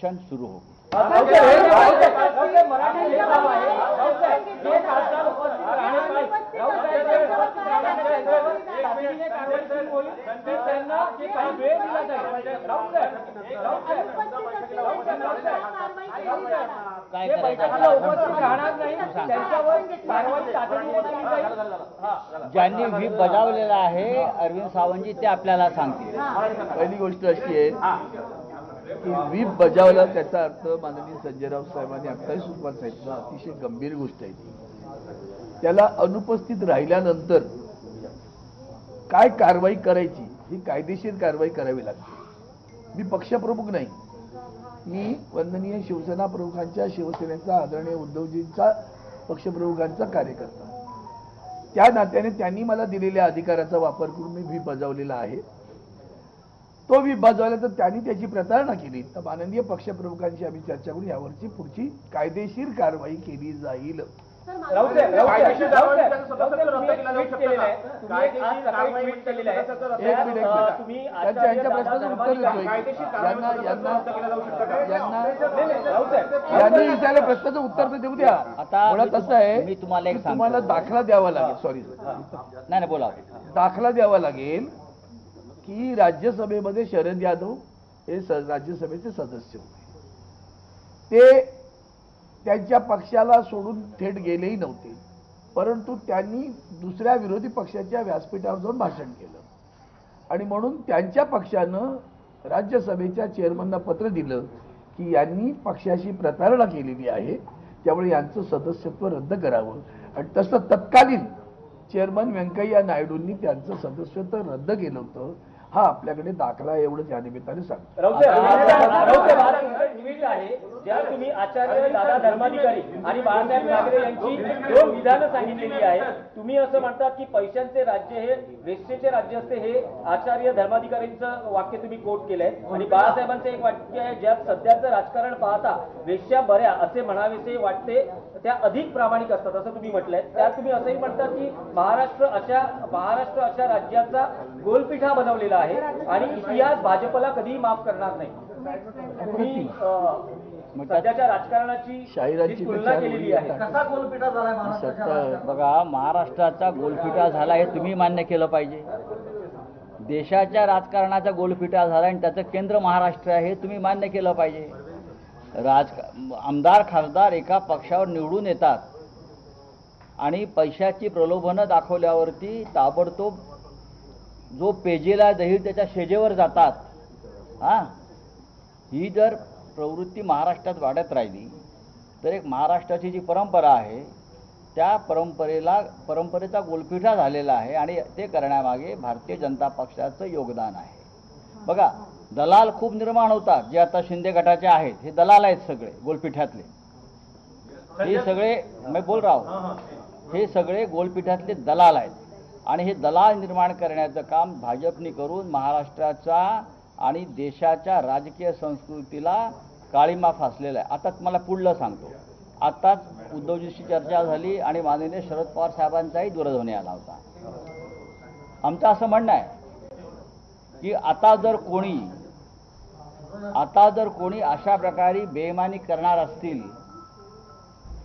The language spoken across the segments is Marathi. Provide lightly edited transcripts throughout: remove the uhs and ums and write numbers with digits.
इलेक्शन शुरू होगी। ज्यांनी व्हीप बजावलेला आहे अरविंद सावंतजी ते आपल्याला सांगतील। पहिली गोष्ट अशी आहे की व्हीप बजावला त्याचा अर्थ माननीय संजय राऊत साहेबांनी आत्ताही सुरुवात सांगितलं अतिशय गंभीर गोष्ट आहे ती। त्याला अनुपस्थित राहिल्यानंतर काय कारवाई करायची ही कायदेशीर कारवाई करावी लागते। मी पक्षप्रमुख नाही, मी वंदनीय शिवसेना प्रमुखांच्या शिवसेनेचा आदरणीय उद्धवजींचा पक्षप्रमुखांचा कार्यकर्ता, त्या नात्याने त्यांनी मला दिलेल्या अधिकाराचा वापर करून मी व्हीप बजावलेला आहे। तो व्हीप बजावला तर त्यांनी त्याची प्रतारणा केली तर माननीय पक्षप्रमुखांशी आम्ही चर्चा करून यावरची पुढची कायदेशीर कारवाई केली जाईल। प्रश्नाचं उत्तर तर देऊ द्या। आता तसं आहे मी तुम्हाला तुम्हाला दाखला द्यावा लागेल, सॉरी नाही बोला, दाखला द्यावा लागेल की राज्यसभेमध्ये शरद यादव हे राज्यसभेचे सदस्य होते, ते त्यांच्या पक्षाला सोडून थेट गेलेही नव्हते, परंतु त्यांनी दुसऱ्या विरोधी पक्षाच्या व्यासपीठावर जाऊन भाषण केलं आणि म्हणून त्यांच्या पक्षानं राज्यसभेच्या चेअरमनना पत्र दिलं की यांनी पक्षाशी प्रतारणा केलेली आहे, त्यामुळे यांचं सदस्यत्व रद्द करावं। आणि तसं तत्कालीन चेअरमन व्यंकय्या नायडूंनी त्यांचं सदस्यत्व रद्द केलं होतं। हा आपल्याकडे दाखला एवढं त्या निमित्ताने सांगतो। ज्या तुम्ही आचार्य दादा धर्माधिकारी आणि बाळासाहेब ठाकरे यांची दोन विधानं सांगितलेली आहेत, तुम्ही असं म्हणतात की पैशांचे राज्य हे वेश्येचे राज्य असते, हे आचार्य धर्माधिकारींचं वाक्य तुम्ही कोट केलंय आणि बाळासाहेबांचं एक वाक्य आहे, ज्यात सध्याचं राजकारण पाहता वेश्या बऱ्या असे म्हणावेसे वाटते त्या अधिक प्रामाणिक असतात असं तुम्ही म्हटलंय। त्यात तुम्ही असंही म्हणतात की महाराष्ट्र अशा राज्याचा गोलपिठा बनवलेला आहे आणि इतिहास भाजपला कधीही माफ करणार नाही। तुम्ही सध्याच्या राजकारणाची शाहिरांची तुलना केलेली आहे, कसा गोलपिठा झालाय महाराष्ट्राचा? बघा, महाराष्ट्राचा गोलपिठा झाला हे तुम्ही मान्य केलं पाहिजे। देशाच्या राजकारणाचा गोलपिठा झाला आणि त्याचं केंद्र महाराष्ट्र आहे हे तुम्ही मान्य केलं पाहिजे। आमदार खासदार एका पक्षावर निवडून येतात आणि पैशाची प्रलोभनं दाखवल्यावरती ताबडतोब जो पेजेला दहीर त्याच्या शेजेवर जातात। ही जर प्रवृत्ती महाराष्ट्रात वाढत राहिली तर एक महाराष्ट्राची जी परंपरा आहे त्या परंपरेचा गोलपिठा झालेला आहे आणि ते करण्यामागे भारतीय जनता पक्षाचं योगदान आहे। बघा, दलाल खूप निर्माण होतात, जे आता शिंदे गटाचे आहेत हे दलाल आहेत सगळे गोलपिठातले, हे सगळे मी बोल रहा हूं, हे सगळे गोलपिठातले दलाल आहेत आणि हे दलाल निर्माण करण्याचं काम भाजपने करून महाराष्ट्राचा आणि देशाच्या राजकीय संस्कृतीला काळीमा फासलेला आहे। आता तुम्हाला पुढलं सांगतो, आताच उद्धवजींशी चर्चा झाली आणि माननीय शरद पवार साहेबांचाही दूरध्वनी आला होता। आमचं असं म्हणणं आहे की आता जर कोणी अशा प्रकारे बेईमानी करणार असतील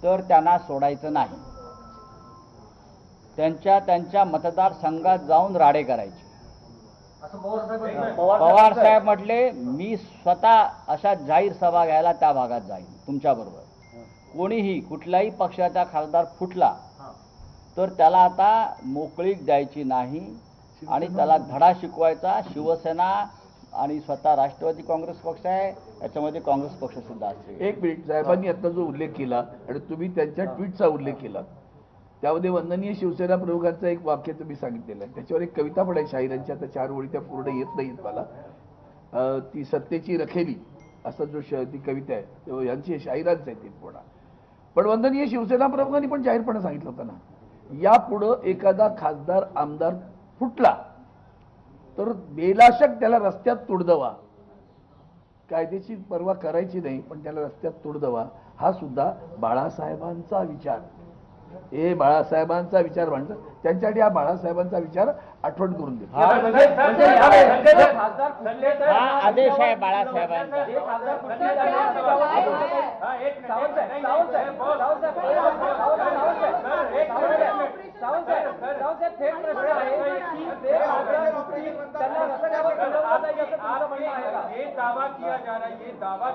तर त्यांना सोडायचं नाही, त्यांच्या मतदारसंघात जाऊन राडे करायचे। पवार साहेब म्हटले, मी स्वतः अशा जाहीर सभा घ्यायला त्या भागात जाईन तुमच्याबरोबर। कोणीही कुठल्याही पक्षाचा खासदार फुटला तर त्याला आता मोकळीक द्यायची नाही आणि त्याला धडा शिकवायचा। शिवसेना आणि स्वतः राष्ट्रवादी काँग्रेस पक्ष आहे, याच्यामध्ये काँग्रेस पक्ष सुद्धा असेल। एक मिनिट, साहेबांनी आता जो उल्लेख केला आणि तुम्ही त्यांच्या ट्विटचा उल्लेख केला, त्यामध्ये वंदनीय शिवसेना प्रमुखांचं एक वाक्य तुम्ही सांगितलेलं आहे, त्याच्यावर एक कविता पण आहे शाहिरांची, आता 4 ओळी त्या पूर्ण येत नाहीत मला, ती सत्तेची रखेली असं ती कविता आहे, यांची शाहिरांचं आहे ते पूर्ण। पण वंदनीय शिवसेना प्रमुखांनी पण जाहीरपणे सांगितलं होतं ना, यापुढं एखादा खासदार आमदार फुटला तर बेलाशक त्याला रस्त्यात तुडदवा, कायदेची पर्वा करायची नाही पण त्याला रस्त्यात तुडदवा, हा सुद्धा बाळासाहेबांचा विचार, हे बाळासाहेबांचा विचार म्हणतात, त्यांच्यासाठी हा बाळासाहेबांचा विचार आठवण करून देतो. हा आदेश आहे बाळासाहेबांचा. दावा किया जा रहा है, ये दावा